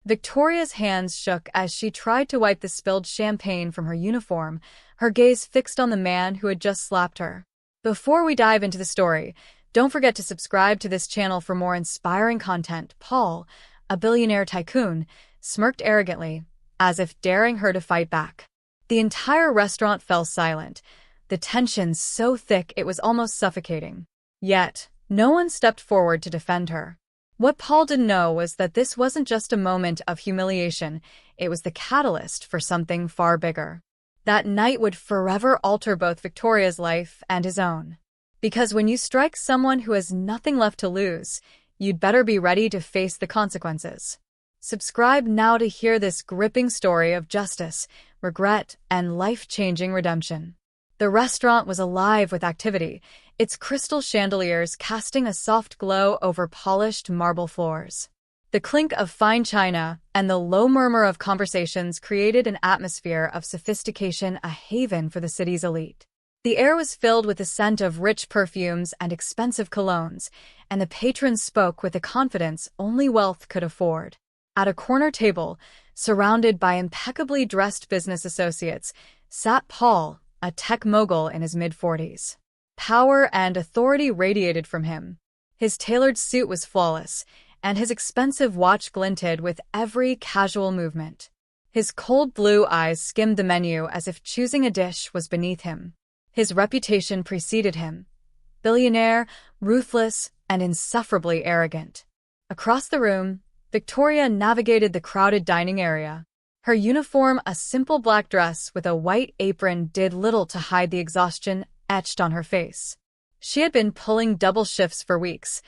Victoria's hands shook as she tried to wipe the spilled champagne from her uniform, her gaze fixed on the man who had just slapped her. Before we dive into the story, don't forget to subscribe to this channel for more inspiring content. Paul, a billionaire tycoon, smirked arrogantly, as if daring her to fight back. The entire restaurant fell silent, the tension so thick it was almost suffocating. Yet, no one stepped forward to defend her. What Paul didn't know was that this wasn't just a moment of humiliation, it was the catalyst for something far bigger. That night would forever alter both Victoria's life and his own. Because when you strike someone who has nothing left to lose, you'd better be ready to face the consequences. Subscribe now to hear this gripping story of justice, regret, and life-changing redemption. The restaurant was alive with activity, its crystal chandeliers casting a soft glow over polished marble floors. The clink of fine china and the low murmur of conversations created an atmosphere of sophistication, a haven for the city's elite. The air was filled with the scent of rich perfumes and expensive colognes, and the patrons spoke with a confidence only wealth could afford. At a corner table, surrounded by impeccably dressed business associates, sat Paul, a tech mogul in his mid-40s. Power and authority radiated from him. His tailored suit was flawless, and his expensive watch glinted with every casual movement. His cold blue eyes skimmed the menu as if choosing a dish was beneath him. His reputation preceded him. Billionaire, ruthless, and insufferably arrogant. Across the room, Victoria navigated the crowded dining area. Her uniform, a simple black dress with a white apron, did little to hide the exhaustion etched on her face. She had been pulling double shifts for weeks,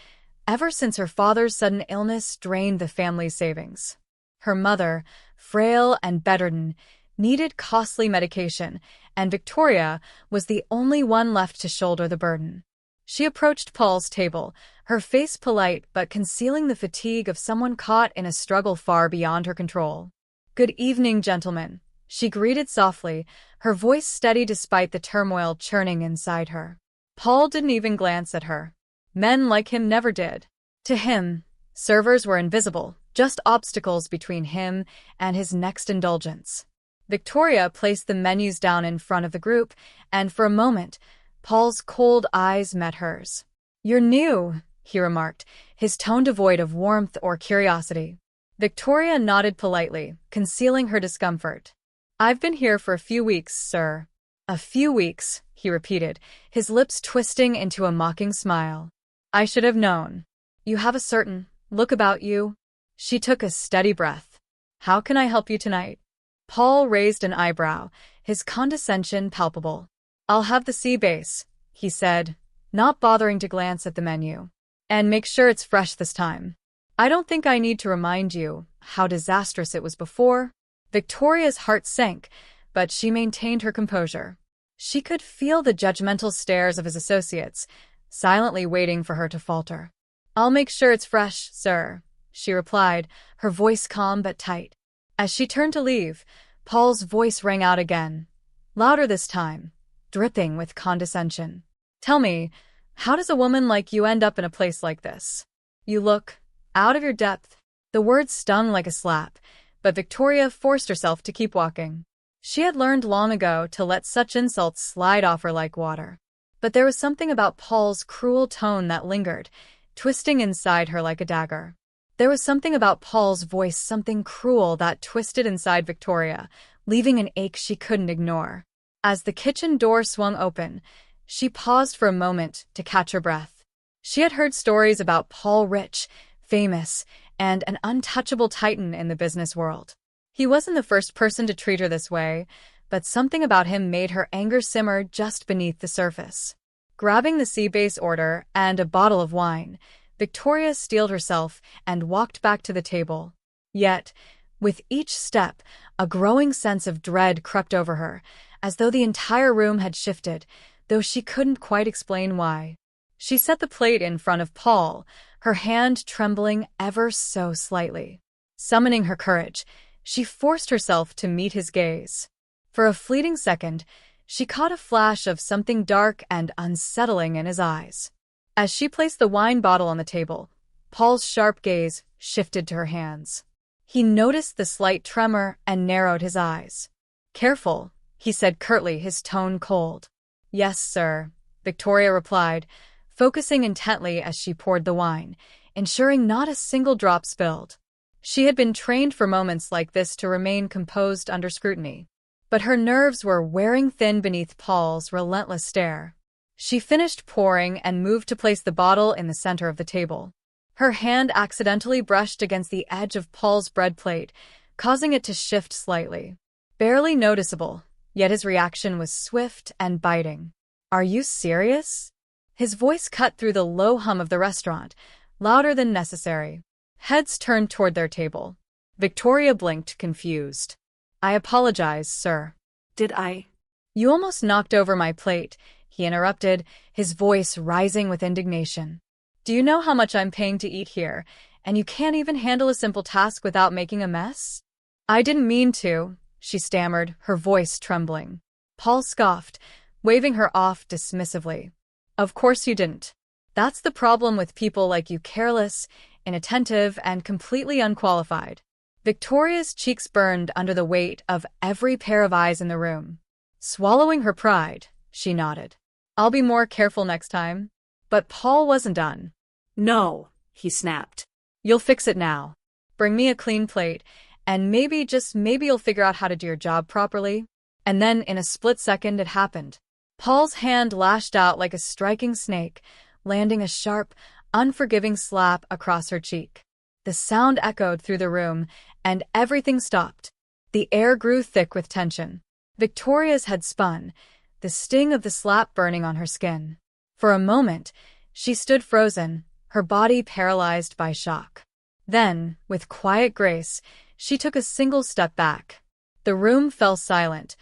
ever since her father's sudden illness drained the family's savings. Her mother, frail and bedridden, needed costly medication, and Victoria was the only one left to shoulder the burden. She approached Paul's table, her face polite but concealing the fatigue of someone caught in a struggle far beyond her control. "Good evening, gentlemen," she greeted softly, her voice steady despite the turmoil churning inside her. Paul didn't even glance at her. Men like him never did. To him, servers were invisible, just obstacles between him and his next indulgence. Victoria placed the menus down in front of the group, and for a moment, Paul's cold eyes met hers. "You're new," he remarked, his tone devoid of warmth or curiosity. Victoria nodded politely, concealing her discomfort. "I've been here for a few weeks, sir." "A few weeks," he repeated, his lips twisting into a mocking smile. "I should have known. You have a certain look about you." She took a steady breath. "How can I help you tonight?" Paul raised an eyebrow, his condescension palpable. "I'll have the sea base," he said, not bothering to glance at the menu. "And make sure it's fresh this time. I don't think I need to remind you how disastrous it was before." Victoria's heart sank, but she maintained her composure. She could feel the judgmental stares of his associates, silently waiting for her to falter. "I'll make sure it's fresh, sir," she replied, her voice calm but tight. As she turned to leave, Paul's voice rang out again, louder this time, dripping with condescension. "Tell me, how does a woman like you end up in a place like this? You look out of your depth." The words stung like a slap, but Victoria forced herself to keep walking. She had learned long ago to let such insults slide off her like water. But there was something about Paul's cruel tone that lingered, twisting inside her like a dagger. There was something about Paul's voice, something cruel that twisted inside Victoria, leaving an ache she couldn't ignore. As the kitchen door swung open, she paused for a moment to catch her breath. She had heard stories about Paul, rich, famous, and an untouchable titan in the business world. He wasn't the first person to treat her this way, but something about him made her anger simmer just beneath the surface. Grabbing the sea base order and a bottle of wine, Victoria steeled herself and walked back to the table. Yet, with each step, a growing sense of dread crept over her, as though the entire room had shifted, though she couldn't quite explain why. She set the plate in front of Paul, her hand trembling ever so slightly. Summoning her courage, she forced herself to meet his gaze. For a fleeting second, she caught a flash of something dark and unsettling in his eyes. As she placed the wine bottle on the table, Paul's sharp gaze shifted to her hands. He noticed the slight tremor and narrowed his eyes. "Careful," he said curtly, his tone cold. "Yes, sir," Victoria replied, focusing intently as she poured the wine, ensuring not a single drop spilled. She had been trained for moments like this to remain composed under scrutiny. But her nerves were wearing thin beneath Paul's relentless stare. She finished pouring and moved to place the bottle in the center of the table. Her hand accidentally brushed against the edge of Paul's bread plate, causing it to shift slightly. Barely noticeable, yet his reaction was swift and biting. "Are you serious?" His voice cut through the low hum of the restaurant, louder than necessary. Heads turned toward their table. Victoria blinked, confused. "I apologize, sir." Did I? "You almost knocked over my plate," he interrupted, his voice rising with indignation. "Do you know how much I'm paying to eat here, and you can't even handle a simple task without making a mess?" "I didn't mean to," she stammered, her voice trembling. Paul scoffed, waving her off dismissively. "Of course you didn't. That's the problem with people like you, careless, inattentive, and completely unqualified." Victoria's cheeks burned under the weight of every pair of eyes in the room. Swallowing her pride, she nodded. "I'll be more careful next time." But Paul wasn't done. No, he snapped. "You'll fix it now. Bring me a clean plate, and maybe, just maybe, you'll figure out how to do your job properly." And then, in a split second, it happened. Paul's hand lashed out like a striking snake, landing a sharp, unforgiving slap across her cheek. The sound echoed through the room, and everything stopped. The air grew thick with tension. Victoria's head spun, the sting of the slap burning on her skin. For a moment, she stood frozen, her body paralyzed by shock. Then, with quiet grace, she took a single step back. The room fell silent,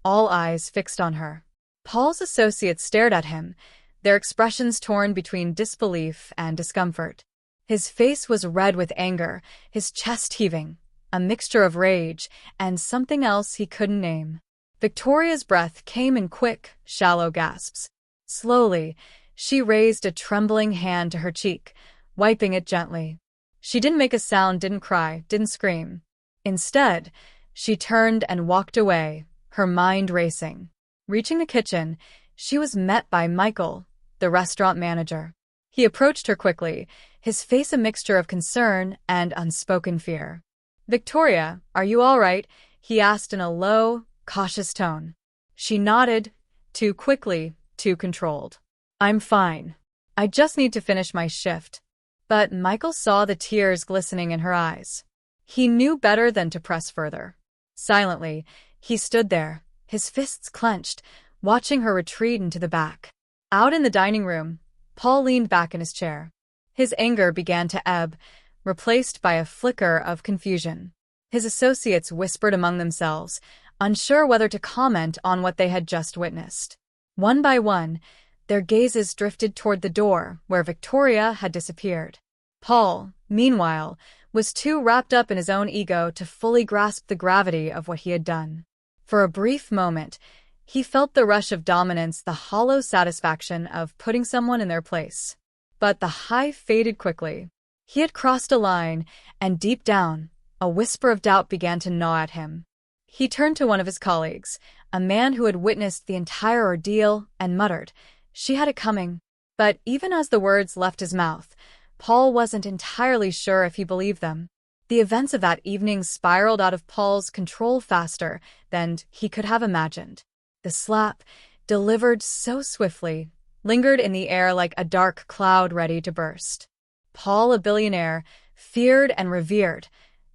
all eyes fixed on her. Paul's associates stared at him, their expressions torn between disbelief and discomfort. His face was red with anger, his chest heaving, a mixture of rage and something else he couldn't name. Victoria's breath came in quick, shallow gasps. Slowly, she raised a trembling hand to her cheek, wiping it gently. She didn't make a sound, didn't cry, didn't scream. Instead, she turned and walked away, her mind racing. Reaching the kitchen, she was met by Michael, the restaurant manager. He approached her quickly, his face a mixture of concern and unspoken fear. "Victoria, are you all right?" he asked in a low, cautious tone. She nodded, too quickly, too controlled. "I'm fine. I just need to finish my shift." But Michael saw the tears glistening in her eyes. He knew better than to press further. Silently, he stood there, his fists clenched, watching her retreat into the back. Out in the dining room, Paul leaned back in his chair. His anger began to ebb, replaced by a flicker of confusion. His associates whispered among themselves, unsure whether to comment on what they had just witnessed. One by one, their gazes drifted toward the door where Victoria had disappeared. Paul, meanwhile, was too wrapped up in his own ego to fully grasp the gravity of what he had done. For a brief moment, he felt the rush of dominance, the hollow satisfaction of putting someone in their place. But the high faded quickly. He had crossed a line, and deep down, a whisper of doubt began to gnaw at him. He turned to one of his colleagues, a man who had witnessed the entire ordeal, and muttered, "She had it coming." But even as the words left his mouth, Paul wasn't entirely sure if he believed them. The events of that evening spiraled out of Paul's control faster than he could have imagined. The slap, delivered so swiftly, lingered in the air like a dark cloud ready to burst. Paul, a billionaire, feared and revered,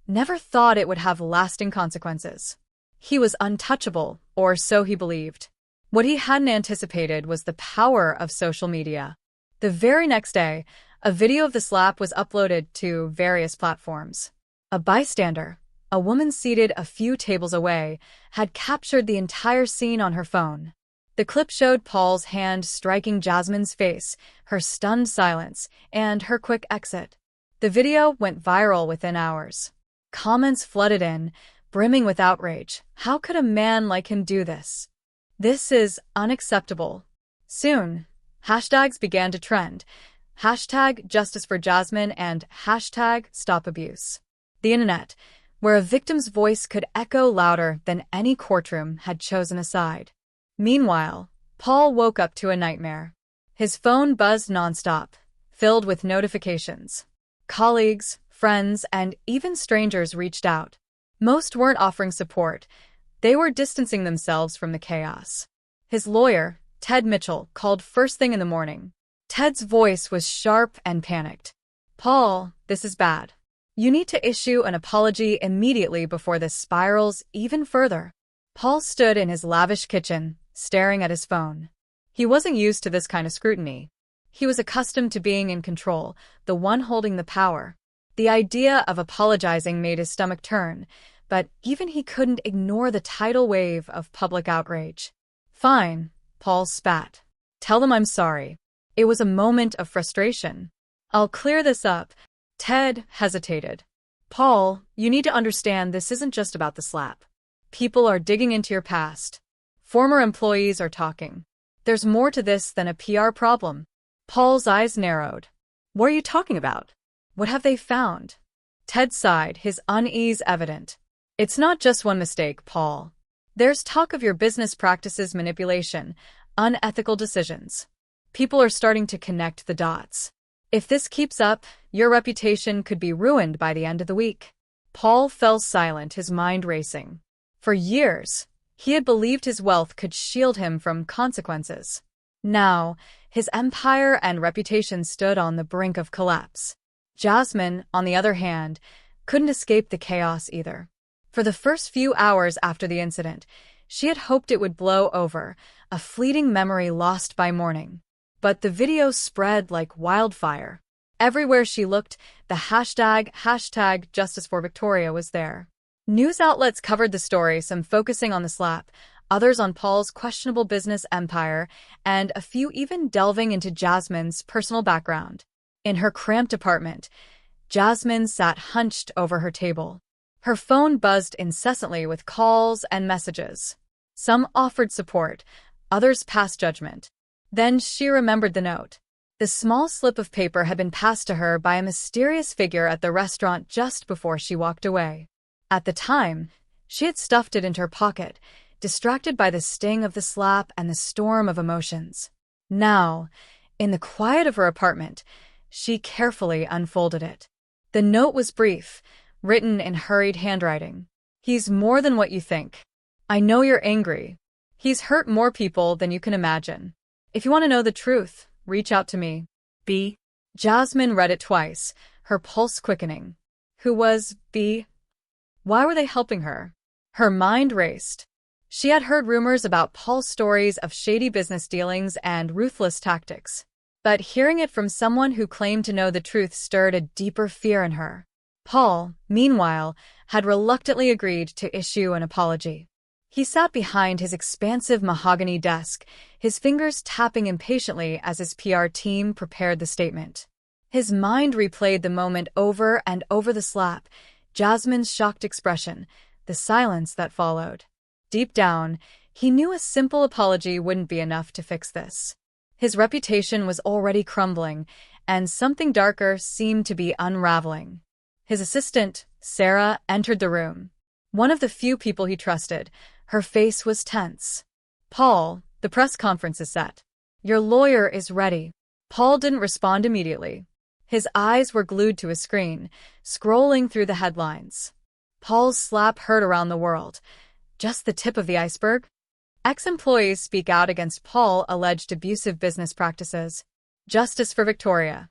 never thought it would have lasting consequences. He was untouchable, or so he believed. What he hadn't anticipated was the power of social media. The very next day, a video of the slap was uploaded to various platforms. A bystander, a woman seated a few tables away, had captured the entire scene on her phone. The clip showed Paul's hand striking Jasmine's face, her stunned silence, and her quick exit. The video went viral within hours. Comments flooded in, brimming with outrage. How could a man like him do this? This is unacceptable. Soon, hashtags began to trend. #JusticeForJasmine and #StopAbuse. The the internet, where a victim's voice could echo louder than any courtroom had chosen a side. Meanwhile, Paul woke up to a nightmare. His phone buzzed nonstop, filled with notifications. Colleagues, friends, and even strangers reached out. Most weren't offering support. They were distancing themselves from the chaos. His lawyer, Ted Mitchell, called first thing in the morning. Ted's voice was sharp and panicked. "Paul, this is bad. You need to issue an apology immediately before this spirals even further." Paul stood in his lavish kitchen, staring at his phone. He wasn't used to this kind of scrutiny. He was accustomed to being in control, the one holding the power. The idea of apologizing made his stomach turn, but even he couldn't ignore the tidal wave of public outrage. "Fine," Paul spat. "Tell them I'm sorry." It was a moment of frustration. "I'll clear this up." Ted hesitated. "Paul, you need to understand this isn't just about the slap. People are digging into your past. Former employees are talking. There's more to this than a PR problem." Paul's eyes narrowed. "What are you talking about? What have they found?" Ted sighed, his unease evident. "It's not just one mistake, Paul. There's talk of your business practices manipulation, unethical decisions. People are starting to connect the dots. If this keeps up, your reputation could be ruined by the end of the week." Paul fell silent, his mind racing. For years, he had believed his wealth could shield him from consequences. Now, his empire and reputation stood on the brink of collapse. Jasmine, on the other hand, couldn't escape the chaos either. For the first few hours after the incident, she had hoped it would blow over, a fleeting memory lost by morning. But the video spread like wildfire. Everywhere she looked, the hashtag Justice for Victoria was there. News outlets covered the story, some focusing on the slap, others on Paul's questionable business empire, and a few even delving into Jasmine's personal background. In her cramped apartment, Jasmine sat hunched over her table. Her phone buzzed incessantly with calls and messages. Some offered support, others passed judgment. Then she remembered the note. The small slip of paper had been passed to her by a mysterious figure at the restaurant just before she walked away. At the time, she had stuffed it into her pocket, distracted by the sting of the slap and the storm of emotions. Now, in the quiet of her apartment, she carefully unfolded it. The note was brief, written in hurried handwriting. "He's more than what you think. I know you're angry. He's hurt more people than you can imagine. If you want to know the truth, reach out to me. B." Jasmine read it twice, her pulse quickening. Who was B? Why were they helping her? Her mind raced. She had heard rumors about Paul's stories of shady business dealings and ruthless tactics. But hearing it from someone who claimed to know the truth stirred a deeper fear in her. Paul, meanwhile, had reluctantly agreed to issue an apology. He sat behind his expansive mahogany desk, his fingers tapping impatiently as his PR team prepared the statement. His mind replayed the moment over and over: the slap, Jasmine's shocked expression, the silence that followed. Deep down, he knew a simple apology wouldn't be enough to fix this. His reputation was already crumbling, and something darker seemed to be unraveling. His assistant, Sarah, entered the room. One of the few people he trusted. Her face was tense. "Paul, the press conference is set. Your lawyer is ready." Paul didn't respond immediately. His eyes were glued to a screen, scrolling through the headlines. Paul's slap heard around the world. Just the tip of the iceberg? Ex-employees speak out against Paul alleged abusive business practices. Justice for Victoria.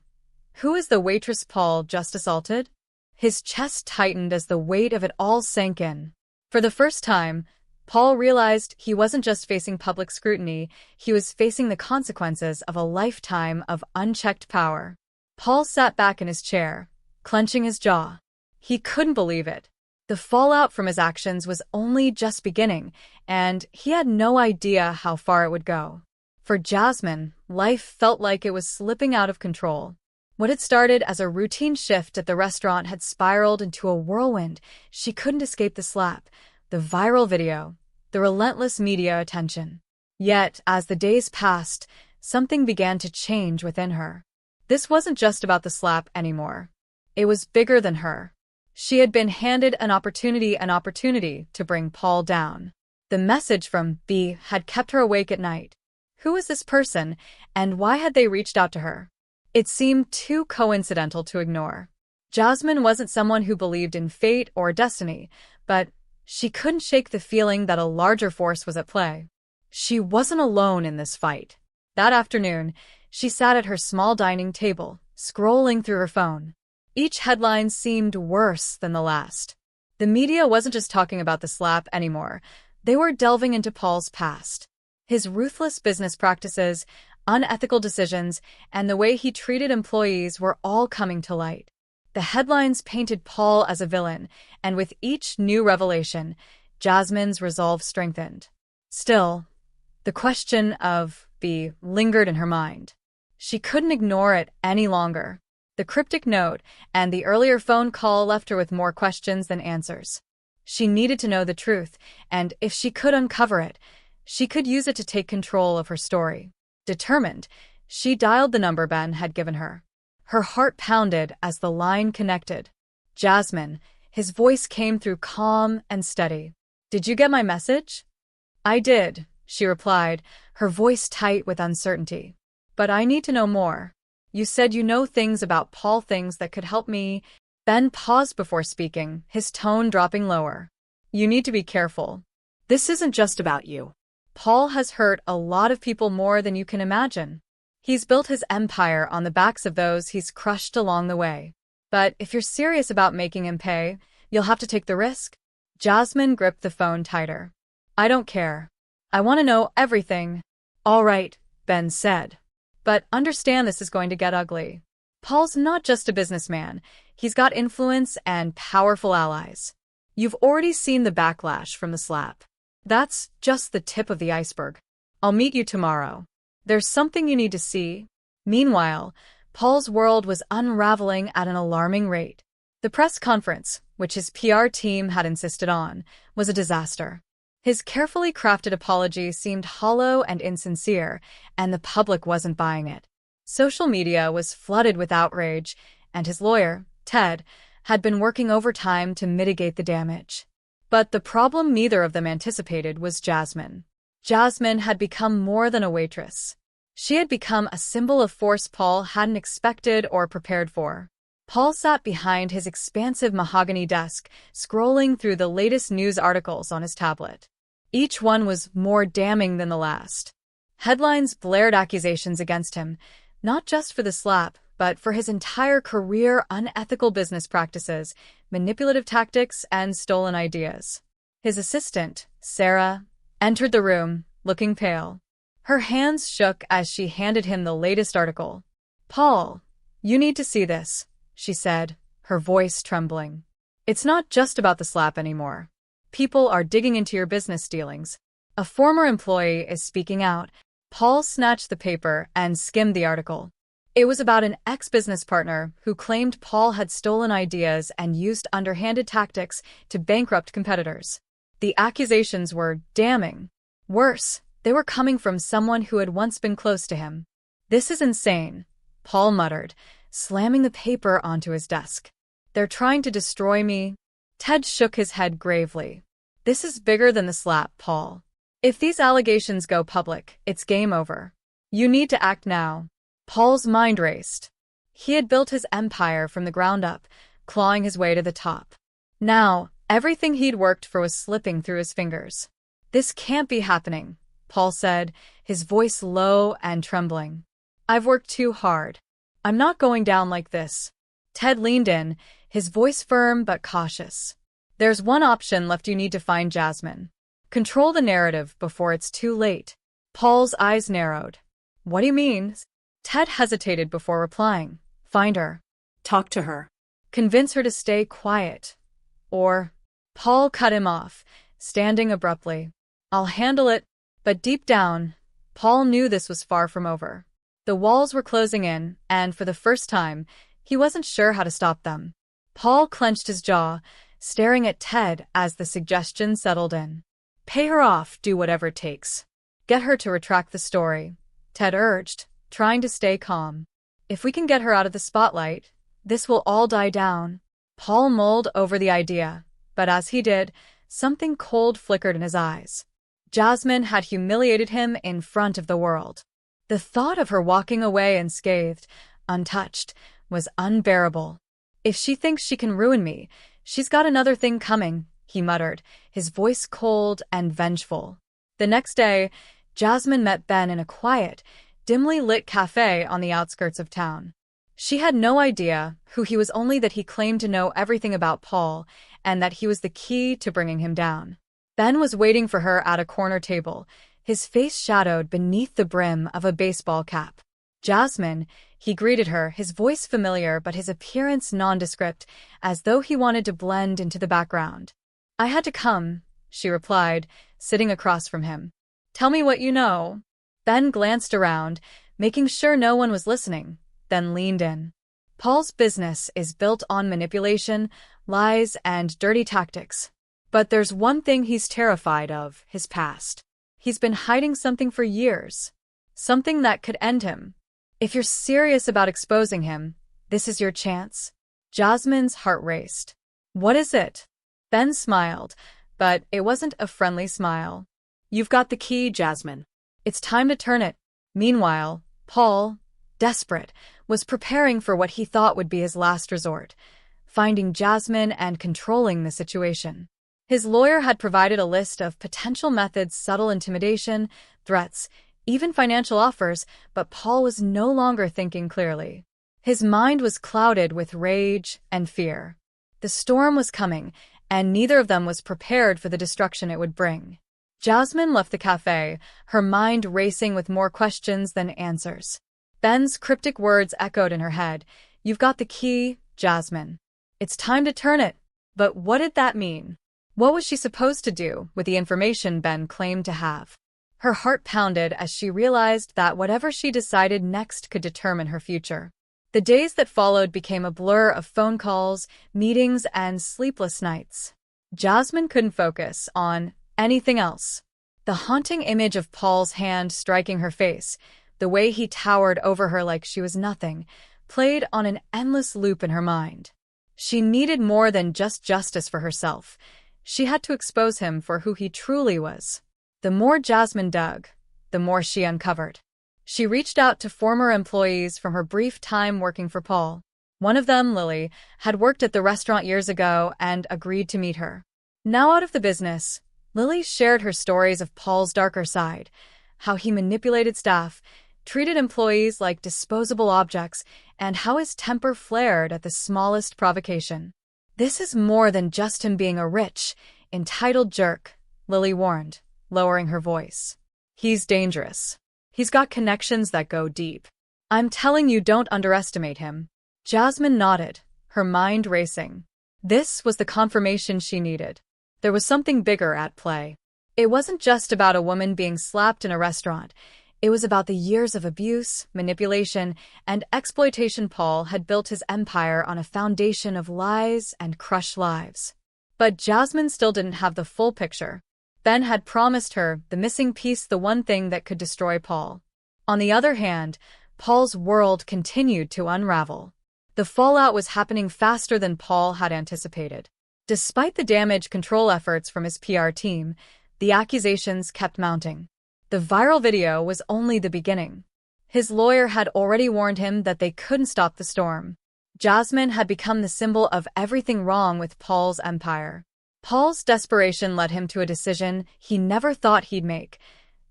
Who is the waitress Paul just assaulted? His chest tightened as the weight of it all sank in. For the first time, Paul realized he wasn't just facing public scrutiny, he was facing the consequences of a lifetime of unchecked power. Paul sat back in his chair, clenching his jaw. He couldn't believe it. The fallout from his actions was only just beginning, and he had no idea how far it would go. For Jasmine, life felt like it was slipping out of control. What had started as a routine shift at the restaurant had spiraled into a whirlwind. She couldn't escape the slap, the viral video, the relentless media attention. Yet, as the days passed, something began to change within her. This wasn't just about the slap anymore. It was bigger than her. She had been handed an opportunity to bring Paul down. The message from B had kept her awake at night. Who was this person, and why had they reached out to her? It seemed too coincidental to ignore. Jasmine wasn't someone who believed in fate or destiny, but she couldn't shake the feeling that a larger force was at play. She wasn't alone in this fight. That afternoon, she sat at her small dining table, scrolling through her phone. Each headline seemed worse than the last. The media wasn't just talking about the SLAP anymore. They were delving into Paul's past. His ruthless business practices, unethical decisions, and the way he treated employees were all coming to light. The headlines painted Paul as a villain, and with each new revelation, Jasmine's resolve strengthened. Still, the question of B lingered in her mind. She couldn't ignore it any longer. The cryptic note and the earlier phone call left her with more questions than answers. She needed to know the truth, and if she could uncover it, she could use it to take control of her story. Determined, she dialed the number Ben had given her. Her heart pounded as the line connected. Jasmine, his voice came through calm and steady. "Did you get my message?" "I did," she replied, her voice tight with uncertainty. "But I need to know more. You said you know things about Paul, things that could help me." Ben paused before speaking, his tone dropping lower. "You need to be careful. This isn't just about you. Paul has hurt a lot of people, more than you can imagine. He's built his empire on the backs of those he's crushed along the way. But if you're serious about making him pay, you'll have to take the risk." Jasmine gripped the phone tighter. "I don't care. I want to know everything." "All right," Ben said. "But understand this is going to get ugly. Paul's not just a businessman. He's got influence and powerful allies. You've already seen the backlash from the SLAP. That's just the tip of the iceberg. I'll meet you tomorrow. There's something you need to see." Meanwhile, Paul's world was unraveling at an alarming rate. The press conference, which his PR team had insisted on, was a disaster. His carefully crafted apology seemed hollow and insincere, and the public wasn't buying it. Social media was flooded with outrage, and his lawyer, Ted, had been working overtime to mitigate the damage. But the problem neither of them anticipated was Jasmine. Jasmine had become more than a waitress. She had become a symbol of force Paul hadn't expected or prepared for. Paul sat behind his expansive mahogany desk, scrolling through the latest news articles on his tablet. Each one was more damning than the last. Headlines blared accusations against him, not just for the SLAP, but for his entire career: unethical business practices, manipulative tactics, and stolen ideas. His assistant, Sarah, entered the room, looking pale. Her hands shook as she handed him the latest article. "Paul, you need to see this," she said, her voice trembling. "It's not just about the SLAP anymore. People are digging into your business dealings. A former employee is speaking out." Paul snatched the paper and skimmed the article. It was about an ex-business partner who claimed Paul had stolen ideas and used underhanded tactics to bankrupt competitors. The accusations were damning. Worse, they were coming from someone who had once been close to him. "This is insane," Paul muttered, slamming the paper onto his desk. "They're trying to destroy me." Ted shook his head gravely. "This is bigger than the SLAP, Paul. If these allegations go public, it's game over. You need to act now." Paul's mind raced. He had built his empire from the ground up, clawing his way to the top. Now, everything he'd worked for was slipping through his fingers. "This can't be happening," Paul said, his voice low and trembling. "I've worked too hard. I'm not going down like this." Ted leaned in, his voice firm but cautious. "There's one option left. You need to find Jasmine. Control the narrative before it's too late." Paul's eyes narrowed. "What do you mean?" Ted hesitated before replying. "Find her. Talk to her. Convince her to stay quiet. Or—" Paul cut him off, standing abruptly. "I'll handle it." But deep down, Paul knew this was far from over. The walls were closing in, and for the first time, he wasn't sure how to stop them. Paul clenched his jaw, staring at Ted as the suggestion settled in. "Pay her off, do whatever it takes. Get her to retract the story," Ted urged, trying to stay calm. "If we can get her out of the spotlight, this will all die down." Paul mulled over the idea, but as he did, something cold flickered in his eyes. Jasmine had humiliated him in front of the world. The thought of her walking away unscathed, untouched, was unbearable. "If she thinks she can ruin me, she's got another thing coming," he muttered, his voice cold and vengeful. The next day, Jasmine met Ben in a quiet, dimly lit cafe on the outskirts of town. She had no idea who he was, only that he claimed to know everything about Paul and that he was the key to bringing him down. Ben was waiting for her at a corner table, his face shadowed beneath the brim of a baseball cap. "Jasmine," he greeted her, his voice familiar but his appearance nondescript, as though he wanted to blend into the background. "I had to come," she replied, sitting across from him. "Tell me what you know." Ben glanced around, making sure no one was listening, then leaned in. "Paul's business is built on manipulation, lies, and dirty tactics. But there's one thing he's terrified of: his past. He's been hiding something for years. Something that could end him. If you're serious about exposing him, this is your chance." Jasmine's heart raced. "What is it?" Ben smiled, but it wasn't a friendly smile. "You've got the key, Jasmine. It's time to turn it." Meanwhile, Paul, desperate, was preparing for what he thought would be his last resort: finding Jasmine and controlling the situation. His lawyer had provided a list of potential methods: subtle intimidation, threats, even financial offers, but Paul was no longer thinking clearly. His mind was clouded with rage and fear. The storm was coming, and neither of them was prepared for the destruction it would bring. Jasmine left the cafe, her mind racing with more questions than answers. Ben's cryptic words echoed in her head. "You've got the key, Jasmine. It's time to turn it." But what did that mean? What was she supposed to do with the information Ben claimed to have? Her heart pounded as she realized that whatever she decided next could determine her future. The days that followed became a blur of phone calls, meetings, and sleepless nights. Jasmine couldn't focus on anything else. The haunting image of Paul's hand striking her face, the way he towered over her like she was nothing, played on an endless loop in her mind. She needed more than just justice for herself. She had to expose him for who he truly was. The more Jasmine dug, the more she uncovered. She reached out to former employees from her brief time working for Paul. One of them, Lily, had worked at the restaurant years ago and agreed to meet her. Now out of the business, Lily shared her stories of Paul's darker side: how he manipulated staff, treated employees like disposable objects, and how his temper flared at the smallest provocation. "This is more than just him being a rich, entitled jerk," Lily warned, lowering her voice. "He's dangerous. He's got connections that go deep. I'm telling you, don't underestimate him." Jasmine nodded, her mind racing. This was the confirmation she needed. There was something bigger at play. It wasn't just about a woman being slapped in a restaurant. It was about the years of abuse, manipulation, and exploitation. Paul had built his empire on a foundation of lies and crushed lives. But Jasmine still didn't have the full picture. Ben had promised her the missing piece, the one thing that could destroy Paul. On the other hand, Paul's world continued to unravel. The fallout was happening faster than Paul had anticipated. Despite the damage control efforts from his PR team, the accusations kept mounting. The viral video was only the beginning. His lawyer had already warned him that they couldn't stop the storm. Jasmine had become the symbol of everything wrong with Paul's empire. Paul's desperation led him to a decision he never thought he'd make.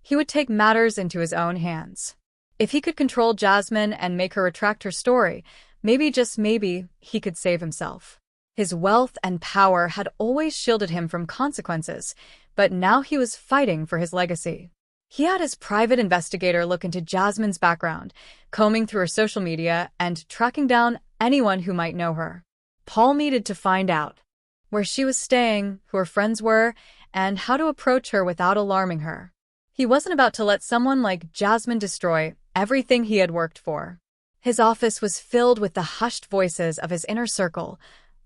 He would take matters into his own hands. If he could control Jasmine and make her retract her story, maybe, just maybe, he could save himself. His wealth and power had always shielded him from consequences, but now he was fighting for his legacy. He had his private investigator look into Jasmine's background, combing through her social media and tracking down anyone who might know her. Paul needed to find out where she was staying, who her friends were, and how to approach her without alarming her. He wasn't about to let someone like Jasmine destroy everything he had worked for. His office was filled with the hushed voices of his inner circle,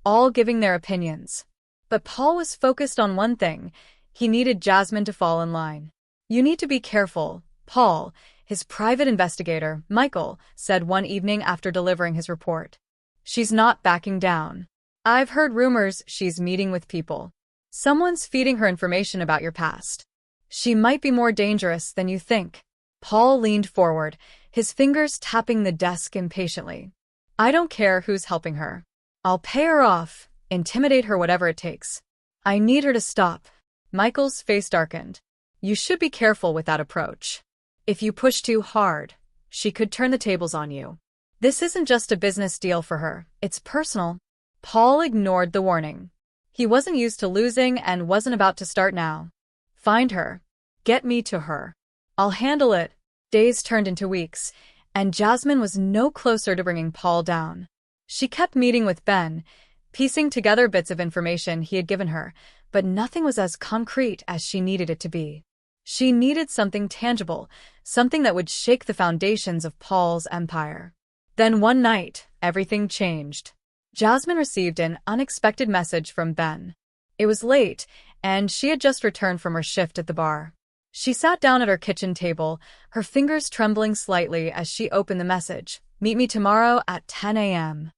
all giving their opinions. But Paul was focused on one thing: he needed Jasmine to fall in line. "You need to be careful, Paul," his private investigator, Michael, said one evening after delivering his report. "She's not backing down." I've heard rumors she's meeting with people. Someone's feeding her information about your past. She might be more dangerous than you think. Paul leaned forward, his fingers tapping the desk impatiently. I don't care who's helping her. I'll pay her off, intimidate her, whatever it takes. I need her to stop. Michael's face darkened. You should be careful with that approach. If you push too hard, she could turn the tables on you. This isn't just a business deal for her, it's personal. Paul ignored the warning. He wasn't used to losing and wasn't about to start now. Find her. Get me to her. I'll handle it. Days turned into weeks, and Jasmine was no closer to bringing Paul down. She kept meeting with Ben, piecing together bits of information he had given her, but nothing was as concrete as she needed it to be. She needed something tangible, something that would shake the foundations of Paul's empire. Then one night, everything changed. Jasmine received an unexpected message from Ben. It was late, and she had just returned from her shift at the bar. She sat down at her kitchen table, her fingers trembling slightly as she opened the message. Meet me tomorrow at 10 a.m.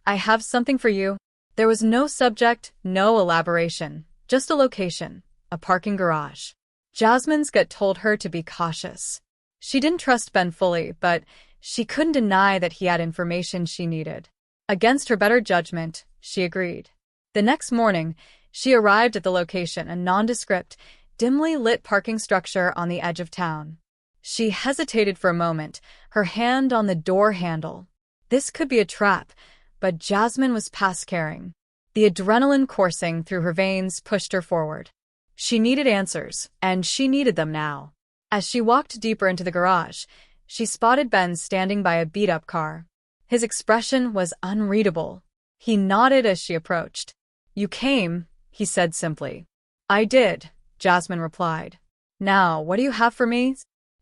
I have something for you. There was no subject, no elaboration, just a location, a parking garage. Jasmine's gut told her to be cautious. She didn't trust Ben fully, but she couldn't deny that he had information she needed. Against her better judgment, she agreed. The next morning, she arrived at the location, a nondescript, dimly lit parking structure on the edge of town. She hesitated for a moment, her hand on the door handle. This could be a trap, but Jasmine was past caring. The adrenaline coursing through her veins pushed her forward. She needed answers, and she needed them now. As she walked deeper into the garage, she spotted Ben standing by a beat-up car. His expression was unreadable. He nodded as she approached. You came, he said simply. I did, Jasmine replied. Now, what do you have for me?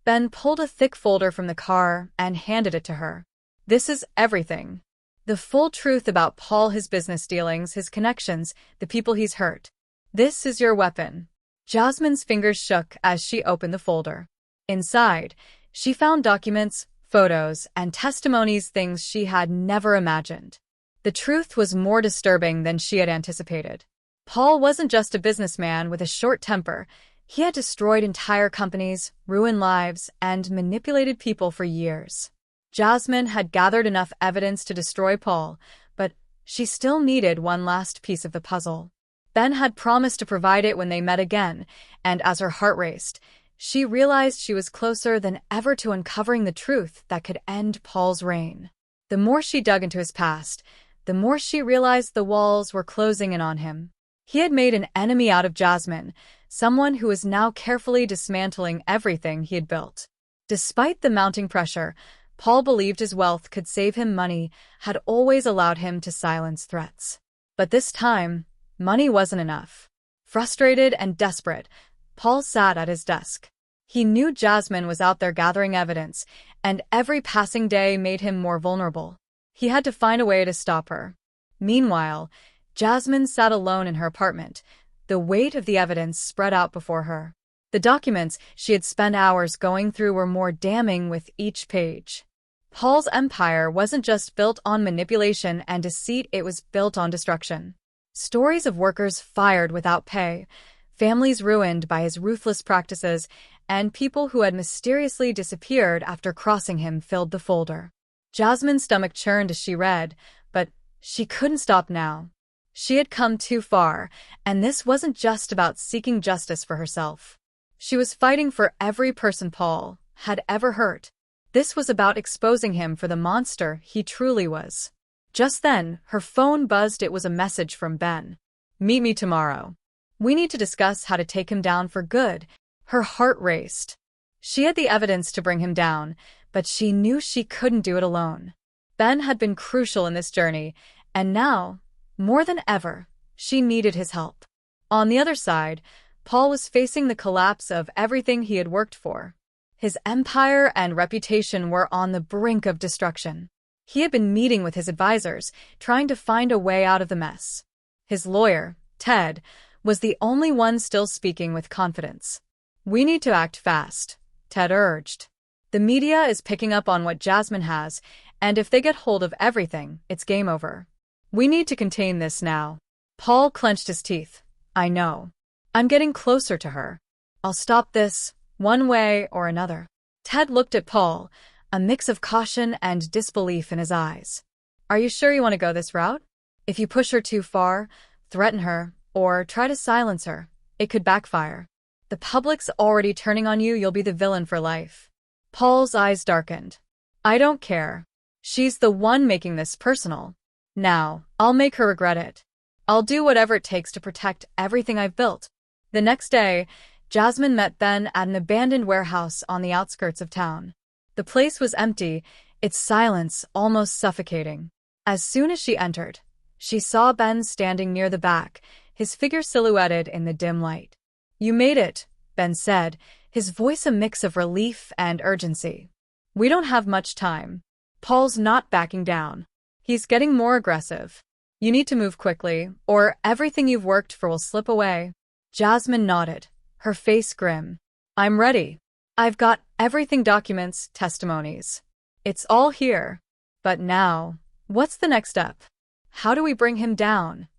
Ben pulled a thick folder from the car and handed it to her. This is everything. The full truth about Paul, his business dealings, his connections, the people he's hurt. This is your weapon. Jasmine's fingers shook as she opened the folder. Inside, she found documents, photos, and testimonies, things she had never imagined. The truth was more disturbing than she had anticipated. Paul wasn't just a businessman with a short temper. He had destroyed entire companies, ruined lives, and manipulated people for years. Jasmine had gathered enough evidence to destroy Paul, but she still needed one last piece of the puzzle. Ben had promised to provide it when they met again, and as her heart raced, she realized she was closer than ever to uncovering the truth that could end Paul's reign. The more she dug into his past, the more she realized the walls were closing in on him. He had made an enemy out of Jasmine, someone who was now carefully dismantling everything he had built. Despite the mounting pressure, Paul believed his wealth could save him money, had always allowed him to silence threats. But this time, money wasn't enough. Frustrated and desperate, Paul sat at his desk. He knew Jasmine was out there gathering evidence, and every passing day made him more vulnerable. He had to find a way to stop her. Meanwhile, Jasmine sat alone in her apartment, the weight of the evidence spread out before her. The documents she had spent hours going through were more damning with each page. Paul's empire wasn't just built on manipulation and deceit, it was built on destruction. Stories of workers fired without pay, families ruined by his ruthless practices, and people who had mysteriously disappeared after crossing him filled the folder. Jasmine's stomach churned as she read, but she couldn't stop now. She had come too far, and this wasn't just about seeking justice for herself. She was fighting for every person Paul had ever hurt. This was about exposing him for the monster he truly was. Just then, her phone buzzed. It was a message from Ben. Meet me tomorrow. We need to discuss how to take him down for good. Her heart raced. She had the evidence to bring him down, but she knew she couldn't do it alone. Ben had been crucial in this journey, and now, more than ever, she needed his help. On the other side, Paul was facing the collapse of everything he had worked for. His empire and reputation were on the brink of destruction. He had been meeting with his advisors, trying to find a way out of the mess. His lawyer, Ted, was the only one still speaking with confidence. We need to act fast, Ted urged. The media is picking up on what Jasmine has, and if they get hold of everything, it's game over. We need to contain this now. Paul clenched his teeth. I know. I'm getting closer to her. I'll stop this, one way or another. Ted looked at Paul, a mix of caution and disbelief in his eyes. Are you sure you want to go this route? If you push her too far, threaten her, or try to silence her, it could backfire. The public's already turning on you, you'll be the villain for life. Paul's eyes darkened. I don't care. She's the one making this personal. Now, I'll make her regret it. I'll do whatever it takes to protect everything I've built. The next day, Jasmine met Ben at an abandoned warehouse on the outskirts of town. The place was empty, its silence almost suffocating. As soon as she entered, she saw Ben standing near the back, his figure silhouetted in the dim light. You made it, Ben said, his voice a mix of relief and urgency. We don't have much time. Paul's not backing down. He's getting more aggressive. You need to move quickly, or everything you've worked for will slip away. Jasmine nodded, her face grim. I'm ready. I've got everything, documents, testimonies. It's all here. But now, what's the next step? How do we bring him down?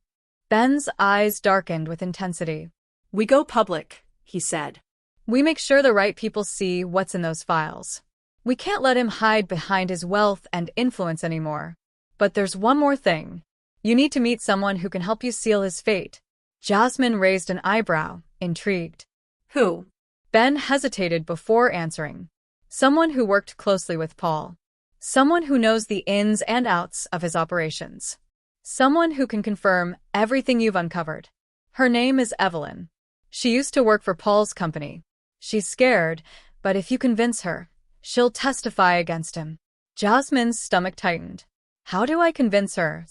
Ben's eyes darkened with intensity. We go public, he said. We make sure the right people see what's in those files. We can't let him hide behind his wealth and influence anymore. But there's one more thing. You need to meet someone who can help you seal his fate. Jasmine raised an eyebrow, intrigued. Who? Ben hesitated before answering. Someone who worked closely with Paul. Someone who knows the ins and outs of his operations. Someone who can confirm everything you've uncovered. Her name is Evelyn. She used to work for Paul's company. She's scared, but if you convince her, she'll testify against him. Jasmine's stomach tightened. How do I convince her?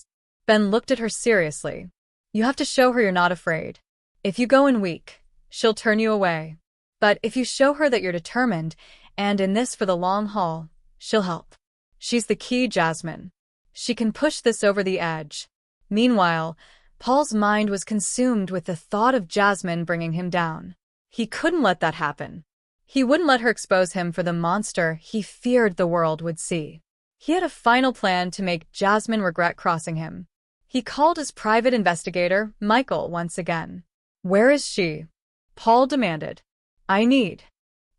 Ben looked at her seriously. You have to show her you're not afraid. If you go in weak, she'll turn you away. But if you show her that you're determined, and in this for the long haul, she'll help. She's the key, Jasmine. She can push this over the edge. Meanwhile, Paul's mind was consumed with the thought of Jasmine bringing him down. He couldn't let that happen. He wouldn't let her expose him for the monster he feared the world would see. He had a final plan to make Jasmine regret crossing him. He called his private investigator, Michael, once again. Where is she? Paul demanded. I need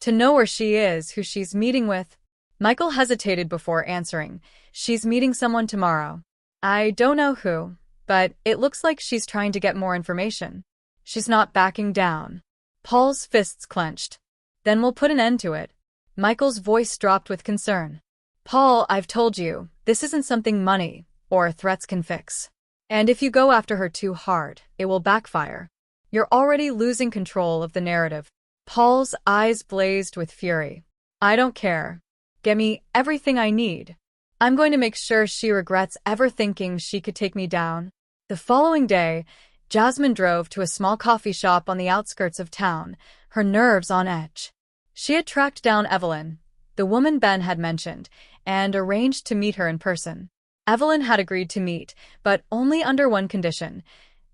to know where she is, who she's meeting with. Michael hesitated before answering. She's meeting someone tomorrow. I don't know who, but it looks like she's trying to get more information. She's not backing down. Paul's fists clenched. Then we'll put an end to it. Michael's voice dropped with concern. Paul, I've told you, this isn't something money or threats can fix. And if you go after her too hard, it will backfire. You're already losing control of the narrative. Paul's eyes blazed with fury. I don't care. Get me everything I need. I'm going to make sure she regrets ever thinking she could take me down. The following day, Jasmine drove to a small coffee shop on the outskirts of town, her nerves on edge. She had tracked down Evelyn, the woman Ben had mentioned, and arranged to meet her in person. Evelyn had agreed to meet, but only under one condition.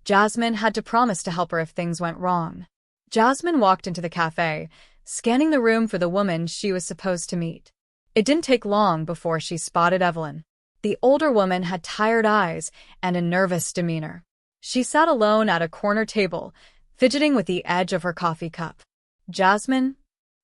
Jasmine had to promise to help her if things went wrong. Jasmine walked into the cafe, scanning the room for the woman she was supposed to meet. It didn't take long before she spotted Evelyn. The older woman had tired eyes and a nervous demeanor. She sat alone at a corner table, fidgeting with the edge of her coffee cup. Jasmine?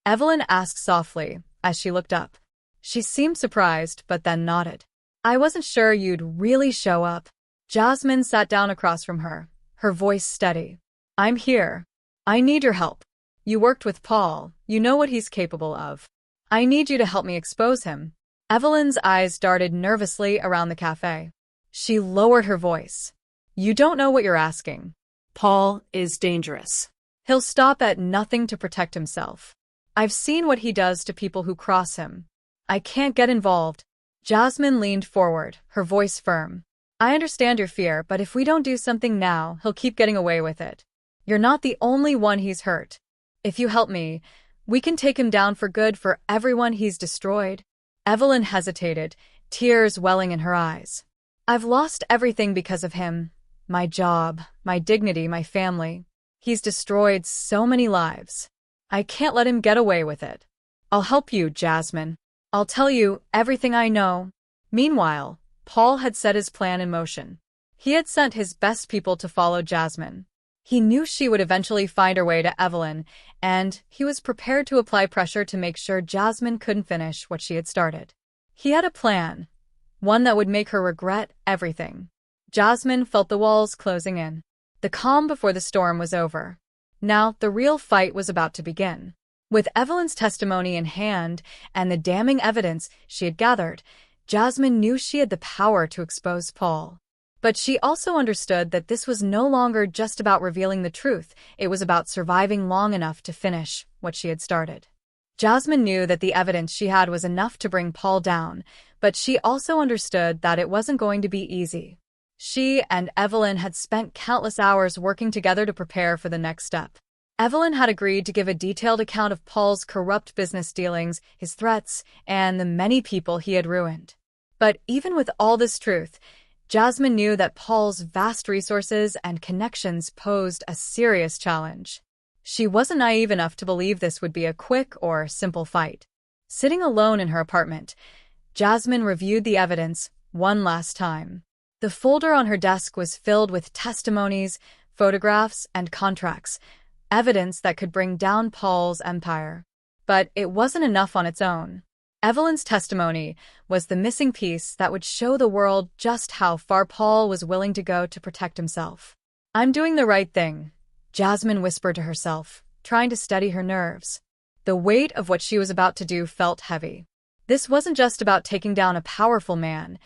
Evelyn asked softly as she looked up. She seemed surprised, but then nodded. I wasn't sure you'd really show up. Jasmine sat down across from her, her voice steady. I'm here. I need your help. You worked with Paul. You know what he's capable of. I need you to help me expose him. Evelyn's eyes darted nervously around the cafe. She lowered her voice. You don't know what you're asking. Paul is dangerous. He'll stop at nothing to protect himself. I've seen what he does to people who cross him. I can't get involved. Jasmine leaned forward, her voice firm. I understand your fear, but if we don't do something now, he'll keep getting away with it. You're not the only one he's hurt. If you help me, we can take him down for good for everyone he's destroyed. Evelyn hesitated, tears welling in her eyes. I've lost everything because of him. My job, my dignity, my family. He's destroyed so many lives. I can't let him get away with it. I'll help you, Jasmine. I'll tell you everything I know. Meanwhile, Paul had set his plan in motion. He had sent his best people to follow Jasmine. He knew she would eventually find her way to Evelyn, and he was prepared to apply pressure to make sure Jasmine couldn't finish what she had started. He had a plan, one that would make her regret everything. Jasmine felt the walls closing in. The calm before the storm was over. Now, the real fight was about to begin. With Evelyn's testimony in hand and the damning evidence she had gathered, Jasmine knew she had the power to expose Paul. But she also understood that this was no longer just about revealing the truth, it was about surviving long enough to finish what she had started. Jasmine knew that the evidence she had was enough to bring Paul down, but she also understood that it wasn't going to be easy. She and Evelyn had spent countless hours working together to prepare for the next step. Evelyn had agreed to give a detailed account of Paul's corrupt business dealings, his threats, and the many people he had ruined. But even with all this truth, Jasmine knew that Paul's vast resources and connections posed a serious challenge. She wasn't naive enough to believe this would be a quick or simple fight. Sitting alone in her apartment, Jasmine reviewed the evidence one last time. The folder on her desk was filled with testimonies, photographs, and contracts, evidence that could bring down Paul's empire. But it wasn't enough on its own. Evelyn's testimony was the missing piece that would show the world just how far Paul was willing to go to protect himself. "I'm doing the right thing," Jasmine whispered to herself, trying to steady her nerves. The weight of what she was about to do felt heavy. This wasn't just about taking down a powerful man.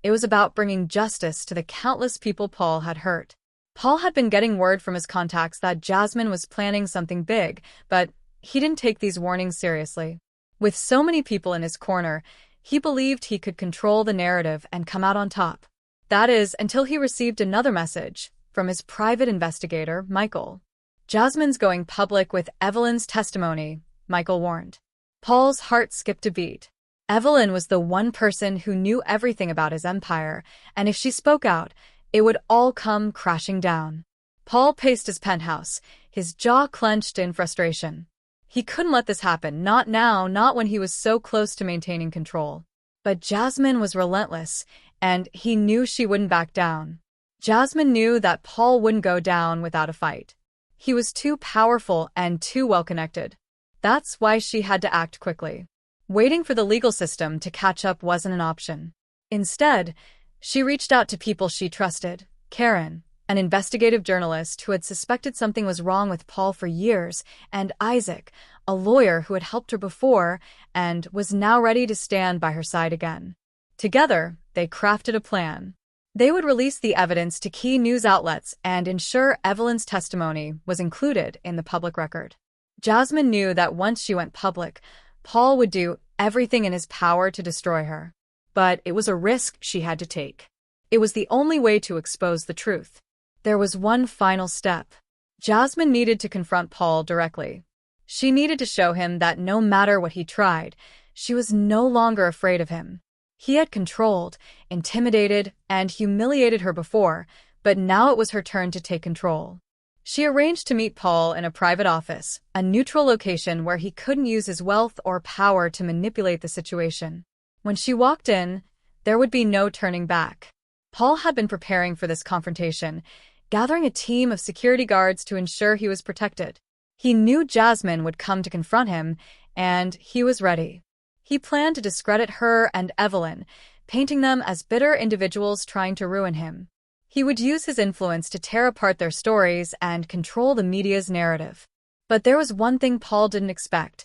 It was about bringing justice to the countless people Paul had hurt. Paul had been getting word from his contacts that Jasmine was planning something big, but he didn't take these warnings seriously. With so many people in his corner, he believed he could control the narrative and come out on top. That is, until he received another message from his private investigator, Michael. "Jasmine's going public with Evelyn's testimony," Michael warned. Paul's heart skipped a beat. Evelyn was the one person who knew everything about his empire, and if she spoke out, it would all come crashing down. Paul paced his penthouse, his jaw clenched in frustration. He couldn't let this happen, not now, not when he was so close to maintaining control. But Jasmine was relentless, and he knew she wouldn't back down. Jasmine knew that Paul wouldn't go down without a fight. He was too powerful and too well-connected. That's why she had to act quickly. Waiting for the legal system to catch up wasn't an option. Instead, she reached out to people she trusted: Karen, an investigative journalist who had suspected something was wrong with Paul for years, and Isaac, a lawyer who had helped her before and was now ready to stand by her side again. Together, they crafted a plan. They would release the evidence to key news outlets and ensure Evelyn's testimony was included in the public record. Jasmine knew that once she went public, Paul would do everything in his power to destroy her. But it was a risk she had to take. It was the only way to expose the truth. There was one final step. Jasmine needed to confront Paul directly. She needed to show him that no matter what he tried, she was no longer afraid of him. He had controlled, intimidated, and humiliated her before, but now it was her turn to take control. She arranged to meet Paul in a private office, a neutral location where he couldn't use his wealth or power to manipulate the situation. When she walked in, there would be no turning back. Paul had been preparing for this confrontation, gathering a team of security guards to ensure he was protected. He knew Jasmine would come to confront him, and he was ready. He planned to discredit her and Evelyn, painting them as bitter individuals trying to ruin him. He would use his influence to tear apart their stories and control the media's narrative. But there was one thing Paul didn't expect.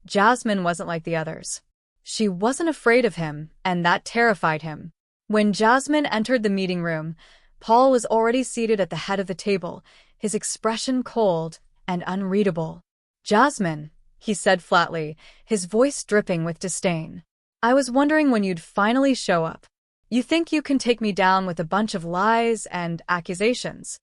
Jasmine wasn't like the others. She wasn't afraid of him, and that terrified him. When Jasmine entered the meeting room, Paul was already seated at the head of the table, his expression cold and unreadable. "Jasmine," he said flatly, his voice dripping with disdain. "I was wondering when you'd finally show up. You think you can take me down with a bunch of lies and accusations?"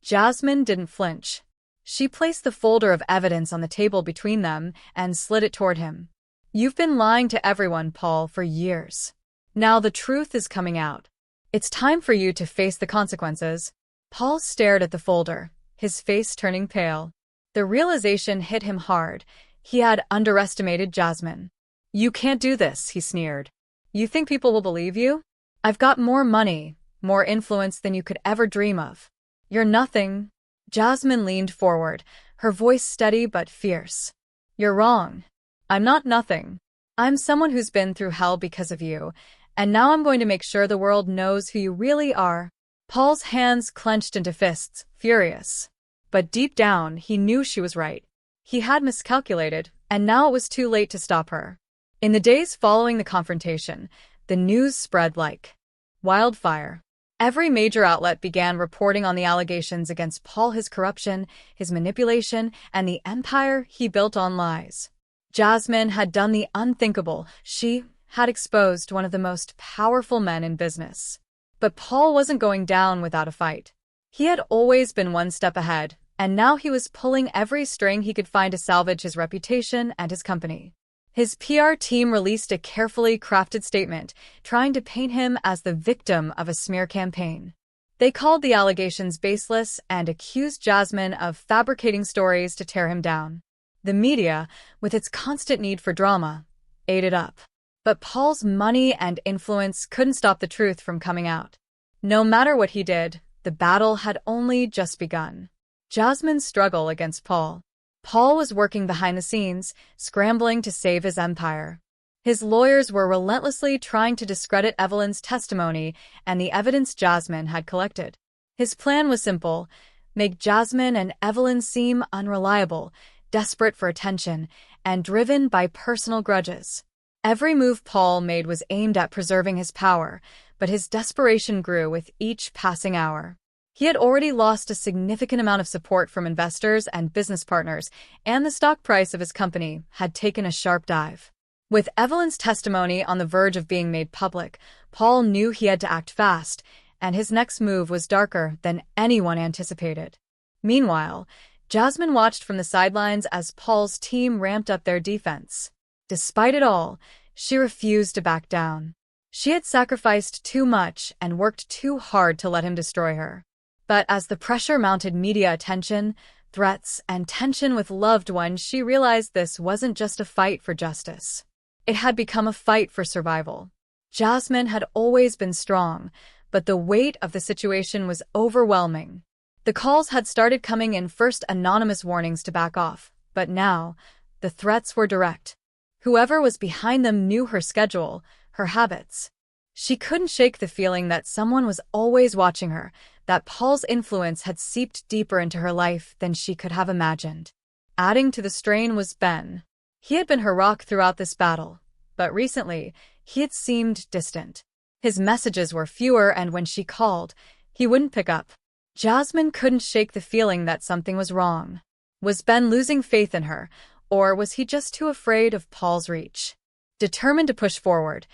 Jasmine didn't flinch. She placed the folder of evidence on the table between them and slid it toward him. "You've been lying to everyone, Paul, for years. Now the truth is coming out. It's time for you to face the consequences." Paul stared at the folder, his face turning pale. The realization hit him hard. He had underestimated Jasmine. "You can't do this," he sneered. "You think people will believe you? I've got more money, more influence than you could ever dream of. You're nothing. Jasmine leaned forward, her voice steady but fierce. You're wrong. I'm not nothing. I'm someone who's been through hell because of you, and now I'm going to make sure the world knows who you really are. Paul's hands clenched into fists, furious. But deep down, he knew she was right. He had miscalculated, and now it was too late to stop her. In the days following the confrontation, the news spread like wildfire. Every major outlet began reporting on the allegations against Paul, his corruption, his manipulation, and the empire he built on lies. Jasmine had done the unthinkable. She had exposed one of the most powerful men in business. But Paul wasn't going down without a fight. He had always been one step ahead, and now he was pulling every string he could find to salvage his reputation and his company. His PR team released a carefully crafted statement, trying to paint him as the victim of a smear campaign. They called the allegations baseless and accused Jasmine of fabricating stories to tear him down. The media, with its constant need for drama, ate it up. But Paul's money and influence couldn't stop the truth from coming out. No matter what he did, the battle had only just begun. Jasmine's struggle against Paul. Paul was working behind the scenes, scrambling to save his empire. His lawyers were relentlessly trying to discredit Evelyn's testimony and the evidence Jasmine had collected. His plan was simple: make Jasmine and Evelyn seem unreliable, desperate for attention, and driven by personal grudges. Every move Paul made was aimed at preserving his power, but his desperation grew with each passing hour. He had already lost a significant amount of support from investors and business partners, and the stock price of his company had taken a sharp dive. With Evelyn's testimony on the verge of being made public, Paul knew he had to act fast, and his next move was darker than anyone anticipated. Meanwhile, Jasmine watched from the sidelines as Paul's team ramped up their defense. Despite it all, she refused to back down. She had sacrificed too much and worked too hard to let him destroy her. But as the pressure mounted, media attention, threats, and tension with loved ones, she realized this wasn't just a fight for justice. It had become a fight for survival. Jasmine had always been strong, but the weight of the situation was overwhelming. The calls had started coming in, first anonymous warnings to back off, but now the threats were direct. Whoever was behind them knew her schedule, her habits. She couldn't shake the feeling that someone was always watching her, that Paul's influence had seeped deeper into her life than she could have imagined. Adding to the strain was Ben. He had been her rock throughout this battle, but recently, he had seemed distant. His messages were fewer, and when she called, he wouldn't pick up. Jasmine couldn't shake the feeling that something was wrong. Was Ben losing faith in her, or was he just too afraid of Paul's reach? Determined to push forward,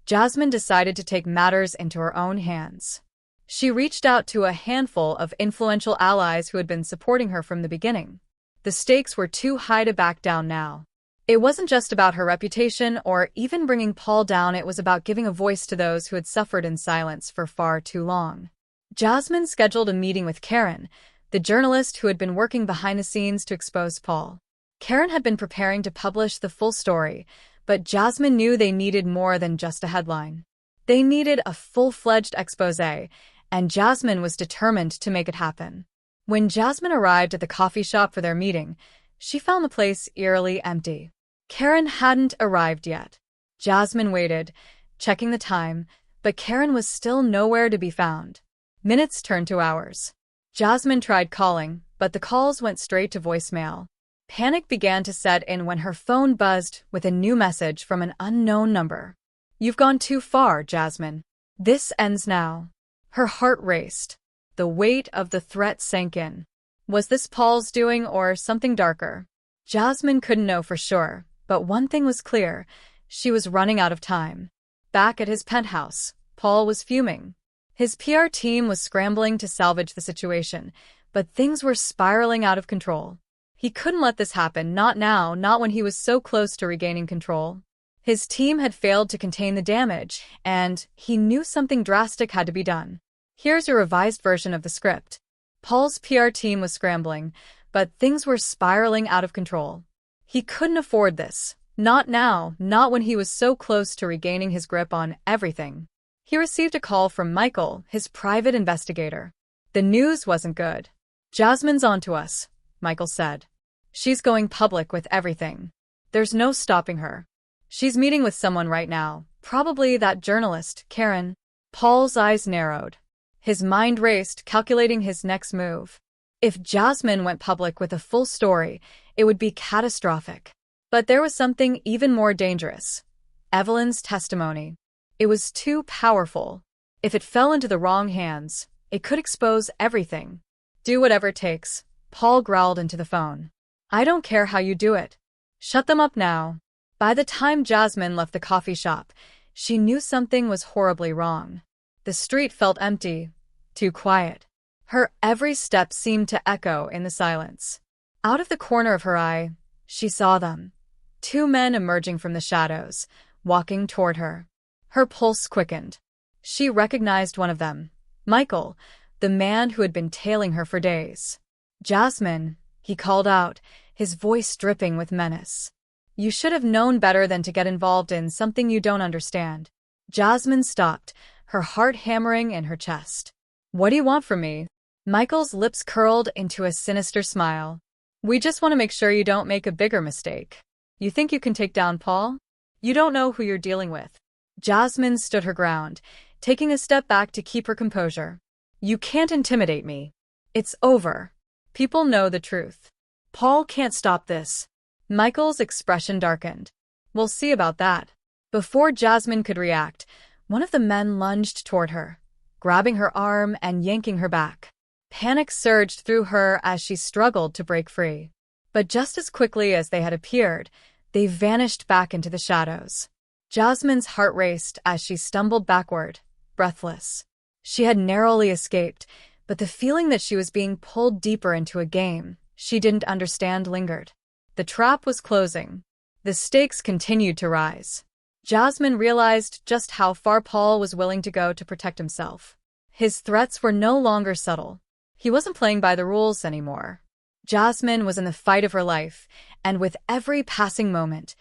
Jasmine decided to take matters into her own hands. She reached out to a handful of influential allies who had been supporting her from the beginning. The stakes were too high to back down now. It wasn't just about her reputation or even bringing Paul down, it was about giving a voice to those who had suffered in silence for far too long. Jasmine scheduled a meeting with Karen, the journalist who had been working behind the scenes to expose Paul. Karen had been preparing to publish the full story, but Jasmine knew they needed more than just a headline. They needed a full-fledged exposé, and Jasmine was determined to make it happen. When Jasmine arrived at the coffee shop for their meeting, she found the place eerily empty. Karen hadn't arrived yet. Jasmine waited, checking the time, but Karen was still nowhere to be found. Minutes turned to hours. Jasmine tried calling, but the calls went straight to voicemail. Panic began to set in when her phone buzzed with a new message from an unknown number. "You've gone too far, Jasmine. This ends now." Her heart raced. The weight of the threat sank in. Was this Paul's doing or something darker? Jasmine couldn't know for sure, but one thing was clear: she was running out of time. Back at his penthouse, Paul was fuming. His PR team was scrambling to salvage the situation, but things were spiraling out of control. He couldn't let this happen, not now, not when he was so close to regaining control. His team had failed to contain the damage, and he knew something drastic had to be done. Here's a revised version of the script. Paul's PR team was scrambling, but things were spiraling out of control. He couldn't afford this. Not now, not when he was so close to regaining his grip on everything. He received a call from Michael, his private investigator. The news wasn't good. "Jasmine's onto us," Michael said. "She's going public with everything. There's no stopping her. She's meeting with someone right now, probably that journalist, Karen." Paul's eyes narrowed. His mind raced, calculating his next move. If Jasmine went public with a full story, it would be catastrophic. But there was something even more dangerous. Evelyn's testimony. It was too powerful. If it fell into the wrong hands, it could expose everything. "Do whatever it takes," Paul growled into the phone. "I don't care how you do it. Shut them up now." By the time Jasmine left the coffee shop, she knew something was horribly wrong. The street felt empty, too quiet. Her every step seemed to echo in the silence. Out of the corner of her eye, she saw them. Two men emerging from the shadows, walking toward her. Her pulse quickened. She recognized one of them, Michael, the man who had been tailing her for days. "Jasmine," he called out, his voice dripping with menace. "You should have known better than to get involved in something you don't understand." Jasmine stopped, her heart hammering in her chest. "What do you want from me?" Michael's lips curled into a sinister smile. "We just want to make sure you don't make a bigger mistake. You think you can take down Paul? You don't know who you're dealing with." Jasmine stood her ground, taking a step back to keep her composure. "You can't intimidate me. It's over. People know the truth. Paul can't stop this." Michael's expression darkened. "We'll see about that." Before Jasmine could react, one of the men lunged toward her, grabbing her arm and yanking her back. Panic surged through her as she struggled to break free. But just as quickly as they had appeared, they vanished back into the shadows. Jasmine's heart raced as she stumbled backward, breathless. She had narrowly escaped, but the feeling that she was being pulled deeper into a game she didn't understand lingered. The trap was closing. The stakes continued to rise. Jasmine realized just how far Paul was willing to go to protect himself. His threats were no longer subtle. He wasn't playing by the rules anymore. Jasmine was in the fight of her life, and with every passing moment,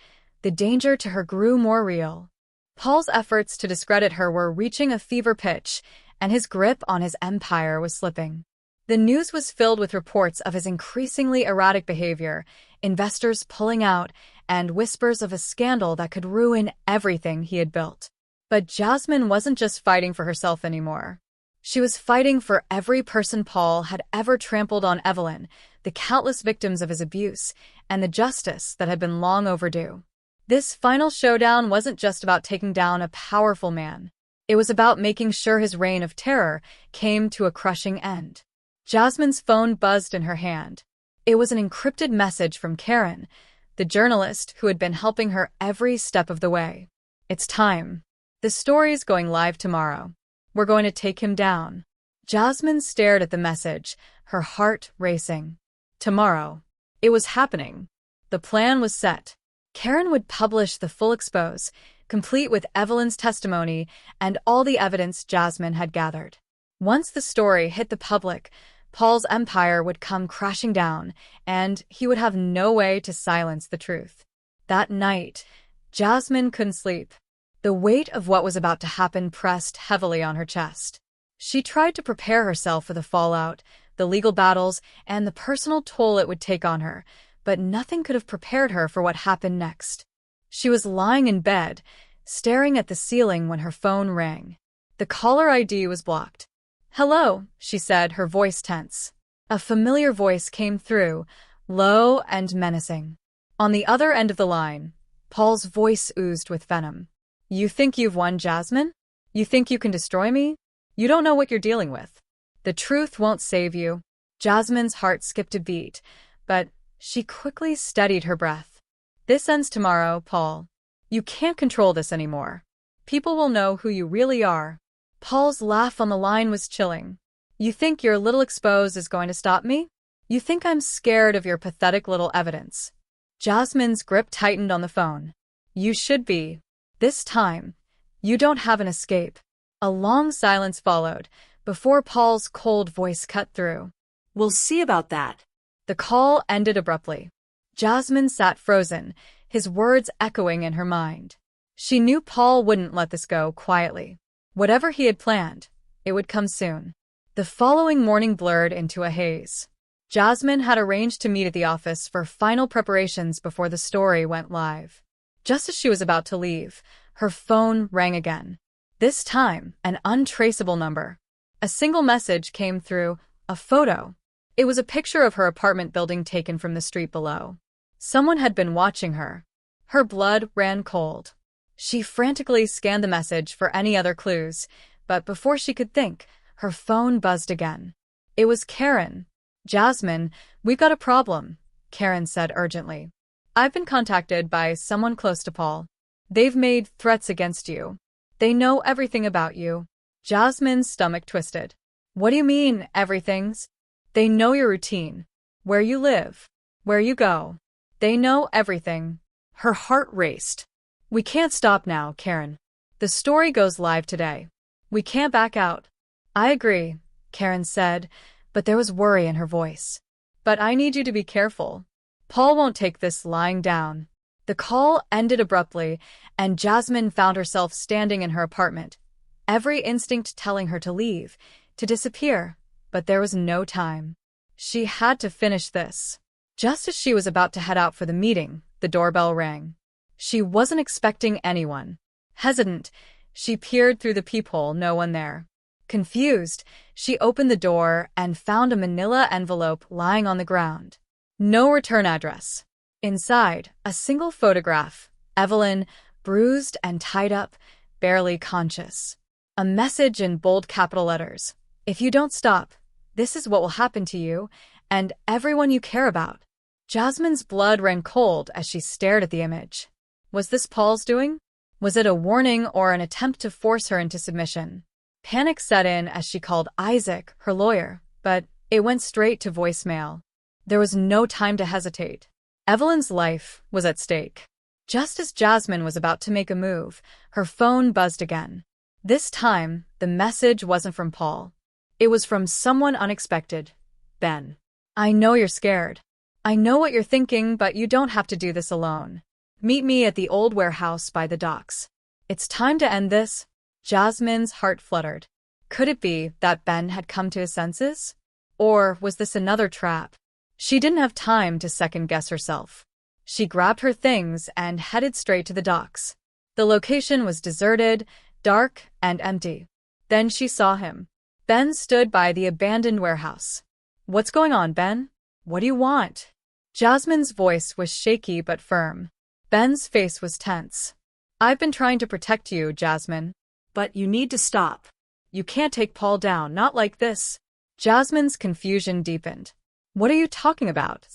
the danger to her grew more real. Paul's efforts to discredit her were reaching a fever pitch, and his grip on his empire was slipping. The news was filled with reports of his increasingly erratic behavior, investors pulling out, and whispers of a scandal that could ruin everything he had built. But Jasmine wasn't just fighting for herself anymore. She was fighting for every person Paul had ever trampled on: Evelyn, the countless victims of his abuse, and the justice that had been long overdue. This final showdown wasn't just about taking down a powerful man. It was about making sure his reign of terror came to a crushing end. Jasmine's phone buzzed in her hand. It was an encrypted message from Karen, the journalist who had been helping her every step of the way. "It's time. The story's going live tomorrow. We're going to take him down." Jasmine stared at the message, her heart racing. Tomorrow. It was happening. The plan was set. Karen would publish the full expose, complete with Evelyn's testimony and all the evidence Jasmine had gathered. Once the story hit the public, Paul's empire would come crashing down, and he would have no way to silence the truth. That night, Jasmine couldn't sleep. The weight of what was about to happen pressed heavily on her chest. She tried to prepare herself for the fallout, the legal battles, and the personal toll it would take on her, but nothing could have prepared her for what happened next. She was lying in bed, staring at the ceiling when her phone rang. The caller ID was blocked. "Hello," she said, her voice tense. A familiar voice came through, low and menacing. On the other end of the line, Paul's voice oozed with venom. "You think you've won, Jasmine? You think you can destroy me? You don't know what you're dealing with. The truth won't save you." Jasmine's heart skipped a beat, but she quickly steadied her breath. "This ends tomorrow, Paul. You can't control this anymore. People will know who you really are." Paul's laugh on the line was chilling. "You think your little expose is going to stop me? You think I'm scared of your pathetic little evidence?" Jasmine's grip tightened on the phone. "You should be. This time, you don't have an escape." A long silence followed, before Paul's cold voice cut through. "We'll see about that." The call ended abruptly. Jasmine sat frozen, his words echoing in her mind. She knew Paul wouldn't let this go quietly. Whatever he had planned, it would come soon. The following morning blurred into a haze. Jasmine had arranged to meet at the office for final preparations before the story went live. Just as she was about to leave, her phone rang again. This time, an untraceable number. A single message came through, a photo. It was a picture of her apartment building taken from the street below. Someone had been watching her. Her blood ran cold. She frantically scanned the message for any other clues, but before she could think, her phone buzzed again. It was Karen. "Jasmine, we've got a problem," Karen said urgently. "I've been contacted by someone close to Paul. They've made threats against you. They know everything about you." Jasmine's stomach twisted. "What do you mean, everything's?" "They know your routine, where you live, where you go. They know everything." Her heart raced. "We can't stop now, Karen. The story goes live today. We can't back out." "I agree," Karen said, but there was worry in her voice. "But I need you to be careful. Paul won't take this lying down." The call ended abruptly, and Jasmine found herself standing in her apartment, every instinct telling her to leave, to disappear, but there was no time. She had to finish this. Just as she was about to head out for the meeting, the doorbell rang. She wasn't expecting anyone. Hesitant, she peered through the peephole, no one there. Confused, she opened the door and found a manila envelope lying on the ground. No return address. Inside, a single photograph, Evelyn, bruised and tied up, barely conscious. A message in bold capital letters. "If you don't stop, this is what will happen to you and everyone you care about." Jasmine's blood ran cold as she stared at the image. Was this Paul's doing? Was it a warning or an attempt to force her into submission? Panic set in as she called Isaac, her lawyer, but it went straight to voicemail. There was no time to hesitate. Evelyn's life was at stake. Just as Jasmine was about to make a move, her phone buzzed again. This time, the message wasn't from Paul. It was from someone unexpected. "Ben. I know you're scared. I know what you're thinking, but you don't have to do this alone. Meet me at the old warehouse by the docks. It's time to end this." Jasmine's heart fluttered. Could it be that Ben had come to his senses? Or was this another trap? She didn't have time to second-guess herself. She grabbed her things and headed straight to the docks. The location was deserted, dark, and empty. Then she saw him. Ben stood by the abandoned warehouse. "What's going on, Ben? What do you want?" Jasmine's voice was shaky but firm. Ben's face was tense. "I've been trying to protect you, Jasmine. But you need to stop. You can't take Paul down, not like this." Jasmine's confusion deepened. "What are you talking about?"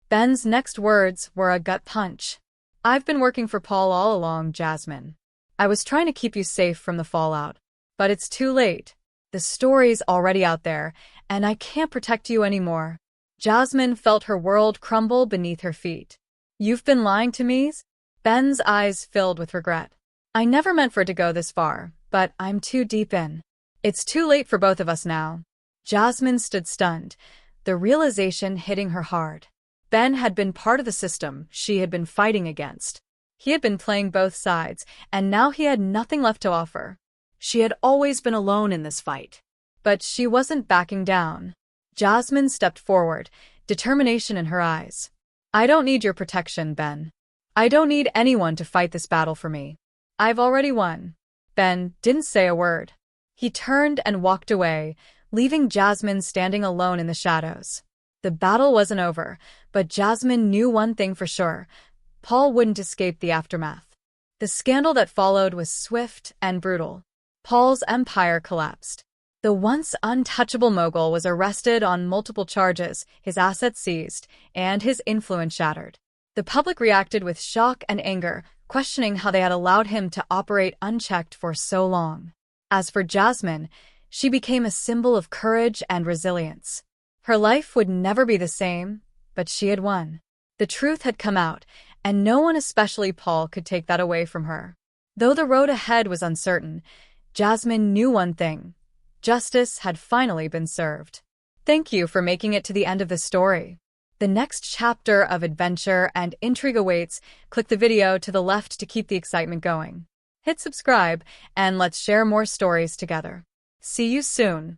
Ben's next words were a gut punch. "I've been working for Paul all along, Jasmine. I was trying to keep you safe from the fallout. But it's too late. The story's already out there, and I can't protect you anymore." Jasmine felt her world crumble beneath her feet. "You've been lying to me?" Ben's eyes filled with regret. "I never meant for it to go this far, but I'm too deep in. It's too late for both of us now." Jasmine stood stunned, the realization hitting her hard. Ben had been part of the system she had been fighting against. He had been playing both sides, and now he had nothing left to offer. She had always been alone in this fight. But she wasn't backing down. Jasmine stepped forward, determination in her eyes. "I don't need your protection, Ben. I don't need anyone to fight this battle for me. I've already won." Ben didn't say a word. He turned and walked away, leaving Jasmine standing alone in the shadows. The battle wasn't over, but Jasmine knew one thing for sure. Paul wouldn't escape the aftermath. The scandal that followed was swift and brutal. Paul's empire collapsed. The once untouchable mogul was arrested on multiple charges, his assets seized, and his influence shattered. The public reacted with shock and anger, questioning how they had allowed him to operate unchecked for so long. As for Jasmine, she became a symbol of courage and resilience. Her life would never be the same, but she had won. The truth had come out, and no one, especially Paul, could take that away from her. Though the road ahead was uncertain, Jasmine knew one thing. Justice had finally been served. Thank you for making it to the end of the story. The next chapter of adventure and intrigue awaits. Click the video to the left to keep the excitement going. Hit subscribe, and let's share more stories together. See you soon.